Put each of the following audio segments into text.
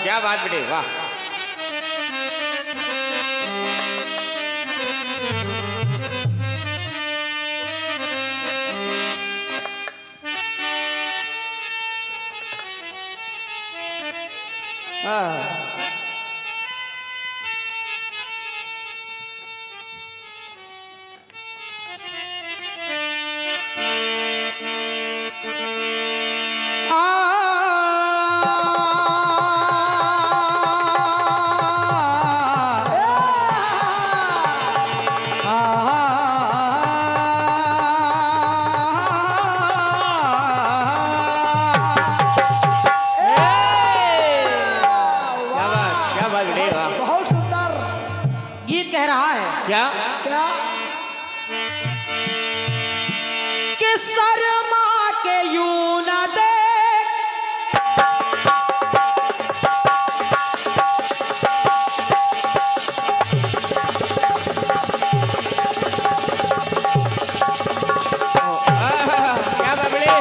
क्या बात बेटे, वाह। बहुत सुंदर गीत कह रहा है। क्या क्या कि शर्मा के यूं न दे क्या बात बेटे।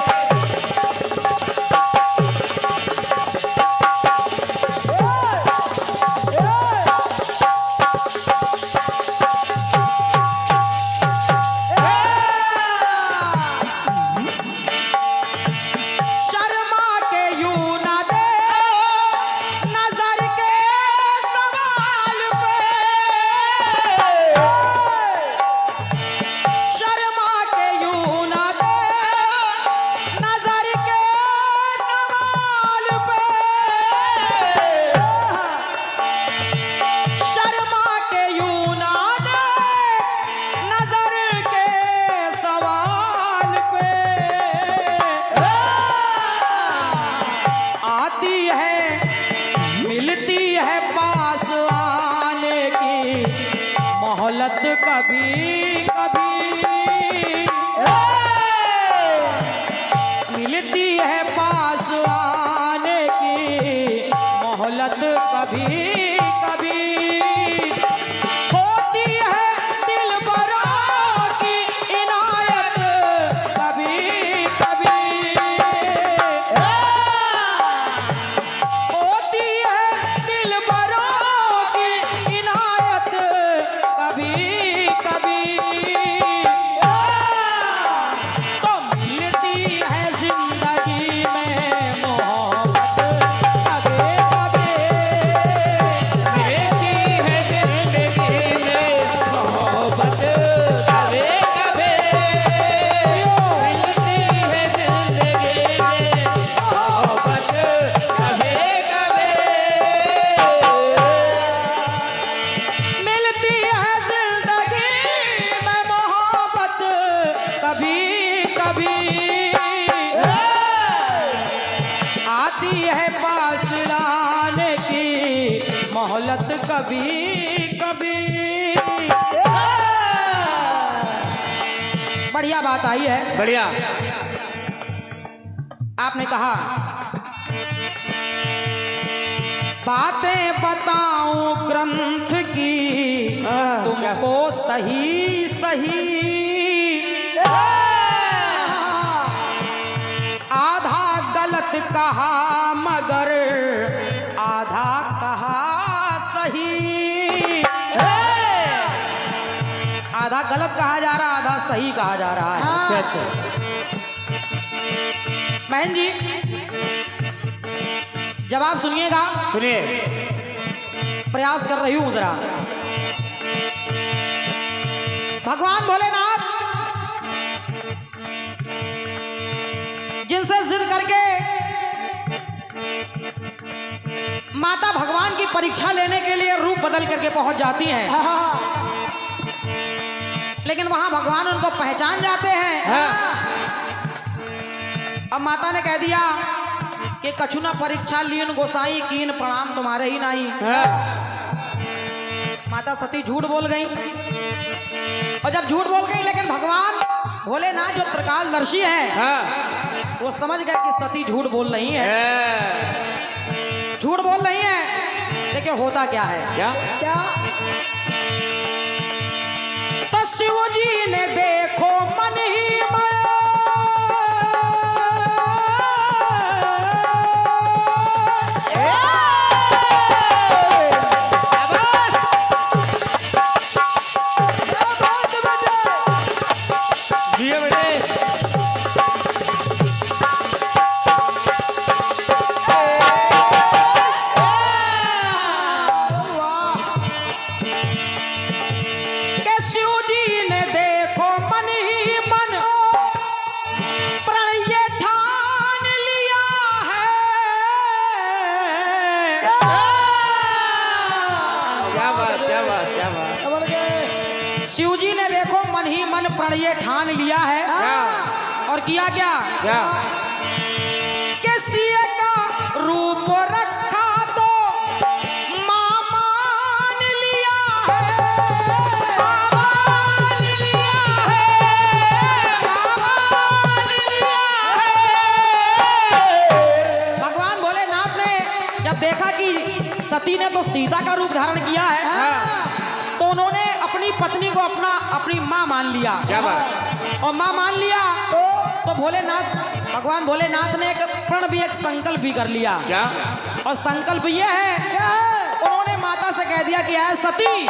मोहलत कभी कभी मिलती है पास आने की, मोहलत कभी कभी होती है दिलबरों की इनायत कभी कभी होती है दिलबरों की इनायत कभी कभी तो मिलती है जिंदगी में मोहब्बत कभी कभी मिलती है जिंदगी में मोहब्बत कभी कभी मिलती है जिंदगी में मोहब्बत कभी कभी मिलती है जिंदगी में मोहब्बत कभी कभी आती है पास लाने की मोहलत कभी कभी। बढ़िया बात आई है। बढ़िया। आपने कहा बातें बताऊं ग्रंथ की तुमको सही सही, आधा गलत कहा मगर आधा कहा सही, आधा गलत कहा जा रहा आधा सही कहा जा रहा है। अच्छा अच्छा। बहन जी जवाब सुनिएगा, सुनिए। प्रयास कर रही हूं जरा। भगवान भोलेनाथ जिनसे जिद करके माता भगवान की परीक्षा लेने के लिए रूप बदल करके पहुंच जाती हैं, लेकिन वहां भगवान उनको पहचान जाते हैं। अब माता ने कह दिया कि कछुना परीक्षा लीन गोसाई कीन प्रणाम तुम्हारे ही नहीं। माता सती झूठ बोल गई, और जब झूठ बोल गई लेकिन भगवान भोलेनाथ जो त्रिकालदर्शी है वो समझ गए कि सती झूठ बोल रही है, झूठ बोल रही है। देखिए होता क्या है। क्या क्या शिव जी ने देखो मन ही मन, शिव जी ने देखो मन ही मन प्रण ये ठान लिया है। और किया क्या? कि सिए का रूप रखा तो मां मान लिया है, मान लिया है, मान लिया है। भगवान भोलेनाथ ने जब देखा कि सती ने तो सीता का रूप धारण किया है, तो उन्होंने अपनी पत्नी को अपनी मां मान लिया। क्या बात? और मां मान लिया तो भगवान भोलेनाथ ने एक प्रण भी, एक संकल्प भी कर लिया। क्या? और संकल्प ये है, उन्होंने माता से कह दिया कि ऐ सती,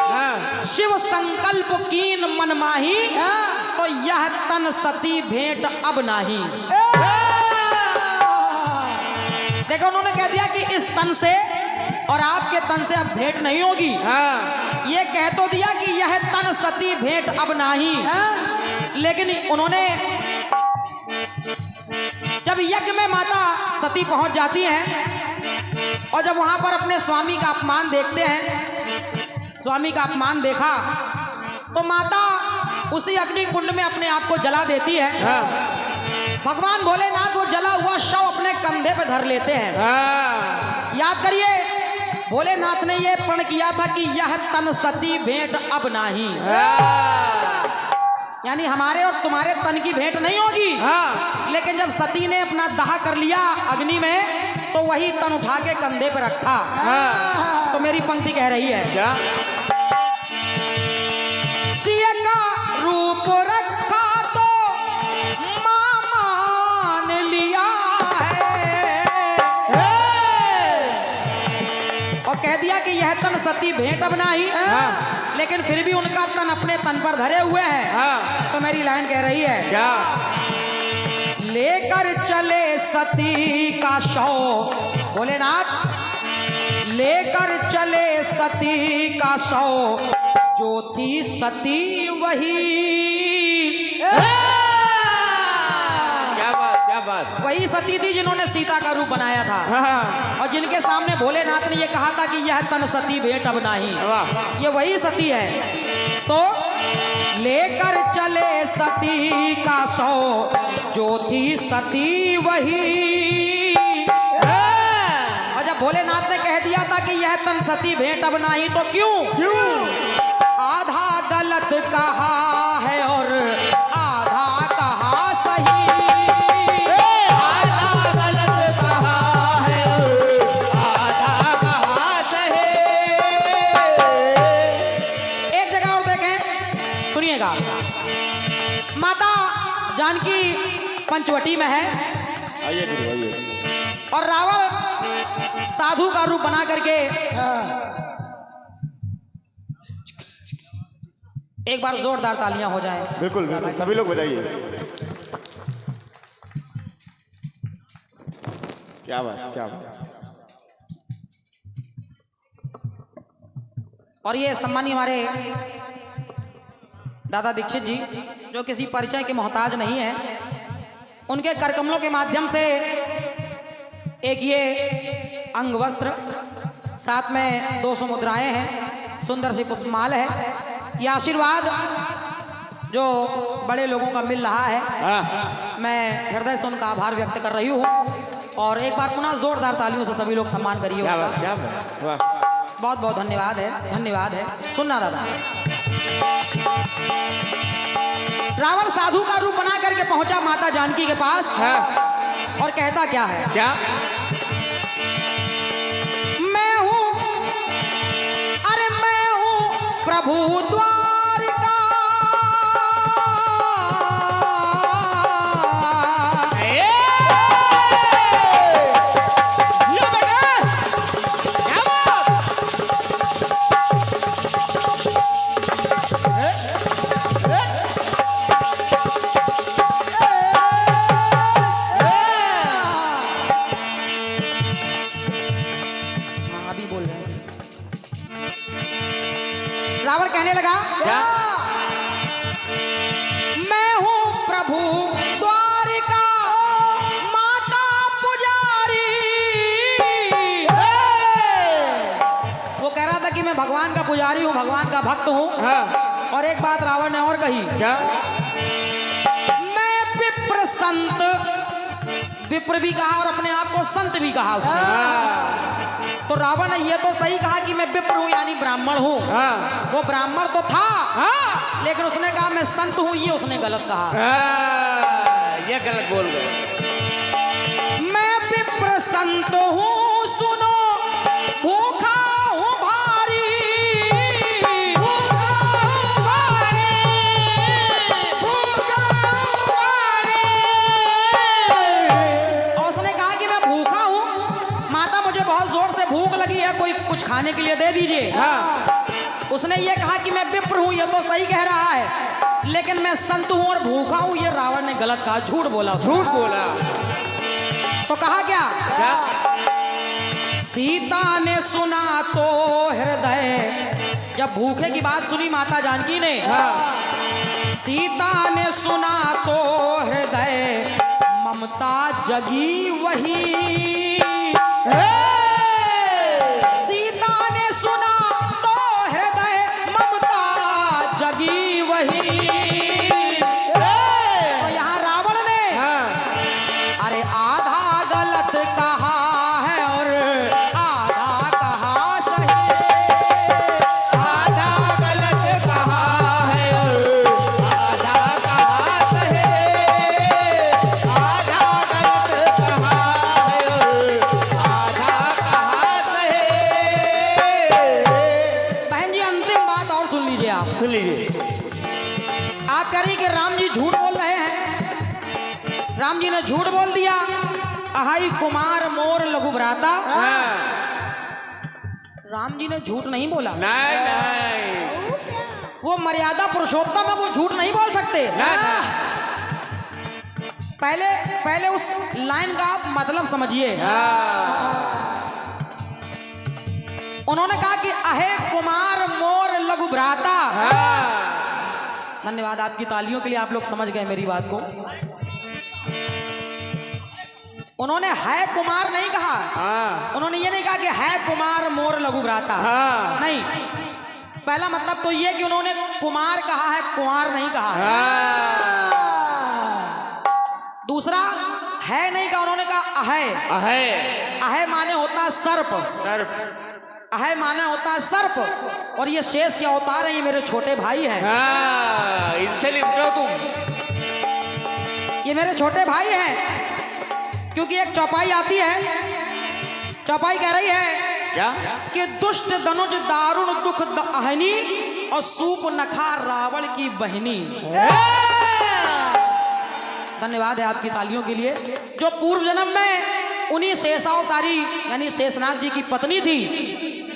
शिव संकल्प कीन मन माही, तो यह तन सती भेंट अब नाही। देखो उन्होंने कह दिया कि इस तन से और आपके तन से अब भेंट नहीं होगी। ये कह तो दिया कि यह तन सती भेंट अब नहीं, लेकिन उन्होंने जब यज्ञ में माता सती पहुंच जाती हैं और जब वहां पर अपने स्वामी का अपमान देखते हैं, स्वामी का अपमान देखा तो माता उसी अग्नि कुंड में अपने आप को जला देती है। भगवान भोलेनाथ वो जला हुआ शव अपने कंधे पे धर लेते हैं। याद करिए, भोलेनाथ ने ये प्रण किया था कि यह तन सती भेंट अब नहीं, यानी हमारे और तुम्हारे तन की भेंट नहीं होगी। लेकिन जब सती ने अपना दाह कर लिया अग्नि में, तो वही तन उठा के कंधे पे रखा। तो मेरी पंक्ति कह रही है, क्या? सिए का रूप रखा तो मां मान लिया है, और कह दिया कि यह तन सती भेंट अब नहीं। लेकिन फिर भी उनका तन अपने तन पर धरे हुए हैं। तो मेरी लाइन कह रही है, क्या? लेकर चले सती का शव, भोलेनाथ लेकर चले सती का शव, जो थी सती वही, क्या बात? वही सती थी जिन्होंने सीता का रूप बनाया था। और जिनके सामने भोलेनाथ ने ये कहा था कि यह तन सती भेंट अब नहीं, ये वही सती है। तो लेकर चले सती का शव, जो थी सती वही। और जब भोलेनाथ ने कह दिया था कि यह तन सती भेंट अब नहीं, तो क्यों? आधा गलत कहा है और आधा कहा सही, माता जानकी पंचवटी में है। आइए गुरु, आइए। और रावण साधु का रूप बना करके, एक बार जोरदार तालियां हो जाए। बिल्कुल बिल्कुल, सभी लोग बजाइए। क्या बात, क्या बात। और ये सम्मानी हमारे दादा दीक्षित जी, जो किसी परिचय के मोहताज नहीं है, उनके करकमलों के माध्यम से एक ये अंग वस्त्र, साथ में 200 मुद्राएं हैं, सुंदर सी पुष्पमाल है। ये आशीर्वाद जो बड़े लोगों का मिल रहा है, मैं हृदय से उनका आभार व्यक्त कर रही हूँ। और एक बार पुनः जोरदार तालियों से सभी लोग सम्मान करिए। क्या बात, क्या बात, वाह। बहुत बहुत धन्यवाद है, धन्यवाद है। सुनना दादा, रावण साधु का रूप बना करके पहुंचा माता जानकी के पास, और कहता क्या है? क्या? मैं हूं, अरे मैं हूं प्रभु द्वारिका, पुजारी हूँ, भगवान का भक्त हूँ। हाँ और एक बात रावण ने और कही, क्या? मैं विप्र संत, विप्र भी कहा और अपने आप को संत भी कहा उसने। हाँ तो रावण ने ये तो सही कहा कि मैं विप्र हूँ यानी ब्राह्मण हूँ, हाँ वो ब्राह्मण तो था, हाँ लेकिन उसने कहा मैं संत हूँ, ये उसने गलत कहा। ये गलत बोल गए। मैं विप्र संत हूँ सुनो, भूखा हूँ भारी, और उसने कहा कि मैं भूखा हूँ, माता मुझे बहुत जोर से भूख लगी है, कोई कुछ खाने के लिए दे दीजिए। हाँ उसने ये कहा कि मैं विप्र हूँ, ये तो सही कह रहा है, लेकिन मैं संत हूँ और भूखा हूँ, ये रावण ने गलत कहा, झूठ बोला उसने। झूठ बोला। तो कहा क्या? क्या? सीता ने सुना तो हृदय, जब भूखे की बात सुनी माता जानकी ने, हाँ सीता ने सुना तो हृदय, ममता जगी वही। सीता ने सुना तो हृदय, ममता जगी वही। तो यहाँ रावण ने हाँ अरे आधा गलत कहा है और आधा कहा सही। आधा गलत कहा है और आधा कहा सही। आधा गलत कहा है और आधा कहा सही। बहन जी अंतिम बात और सुन लीजिए आप। सुन लीजिए। आप कह रही कि राम जी झूठ बोल रहे हैं। राम जी ने झूठ बोल दिया। अहाई कुमार मोर लघु भ्राता। हाँ राम जी ने झूठ नहीं बोला। नहीं नहीं वो मर्यादा पुरुषोत्तम है, वो झूठ नहीं बोल सकते। पहले उस लाइन का आप मतलब समझिए। उन्होंने कहा कि अहे कुमार मोर लघु भ्राता। धन्यवाद आपकी तालियों के लिए, आप लोग समझ गए मेरी बात को। उन्होंने है कुमार नहीं कहा। उन्होंने ये नहीं कहा कि है कुमार मोर लघु भ्राता। नहीं, पहला मतलब तो ये कि उन्होंने कुमार कहा है, कुंवार नहीं कहा है। दूसरा है नहीं कहा, उन्होंने कहा अहे। अहे अहे माने होता है सर्प। सर्प। अहे माने होता है सर्प। और ये शेष के अवतार है, ये मेरे छोटे भाई हैं। इनसे निपटो तुम। ये मेरे छोटे भाई हैं। क्योंकि एक चौपाई आती है, चौपाई कह रही है क्या? कि दुष्ट धनुज दारुण दुख अहनी और सूप नखा रावण की बहनी। धन्यवाद है आपकी तालियों के लिए। जो पूर्व जन्म में उन्हीं शेषावतारी यानी शेषनाग जी की पत्नी थी,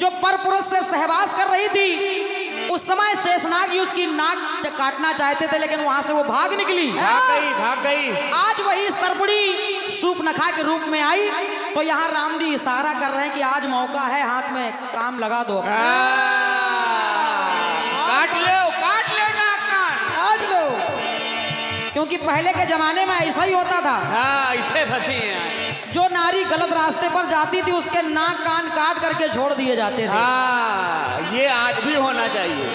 जो पर पुरुष से सहवास कर रही थी, उस समय शेषनाग जी उसकी नाक काटना चाहते थे, लेकिन वहां से वो भाग निकली। भाग गई। आज वही सर्पड़ी शूर्पणखा के रूप में आई। तो यहाँ राम जी इशारा कर रहे हैं कि आज मौका है, हाथ में काम लगा दो। काट लो नाक काट लो। क्योंकि पहले के जमाने में ऐसा ही होता था। इसे फंसी है। जो नारी गलत रास्ते पर जाती थी, उसके नाक कान काट करके छोड़ दिए जाते थे। ये आज भी होना चाहिए।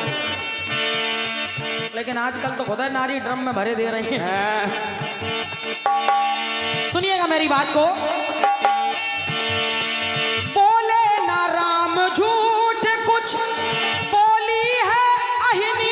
लेकिन आजकल तो खुदा नारी ड्रम में भरे दे रही है। सुनिएगा मेरी बात को। बोले ना राम झूठ कुछ बोली है अहिनी।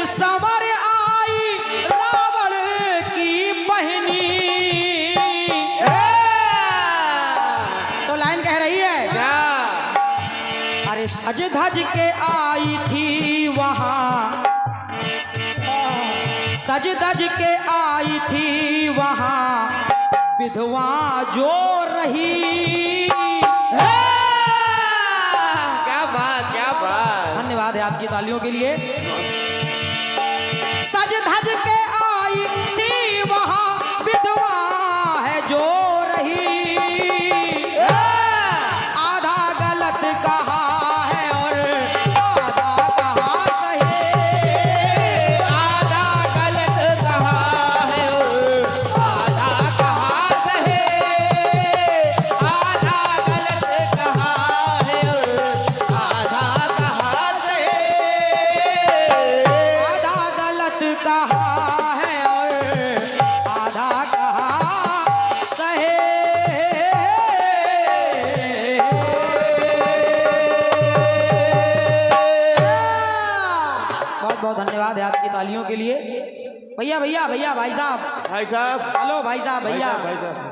सवर आई रावण की बहनी। तो लाइन कह रही है क्या? अरे सज धज के आई थी वहां, सज धज के आई थी वहां विधवा जो रही। क्या बात आपकी तालियों के लिए। सज धज के आई थी वहां विधवा है जो रही, आधा गलत कहा है और आधा कहा सही, आधा गलत कहा है और आधा कहा सही, आधा गलत कहा है और आधा कहा सही, आधा गलत कहा है और आधा कहा सही। बहुत बहुत धन्यवाद है आपकी तालियों के लिए। भैया भैया भैया भाई साहब, भाई साहब हेलो भाई साहब भैया भाई साहब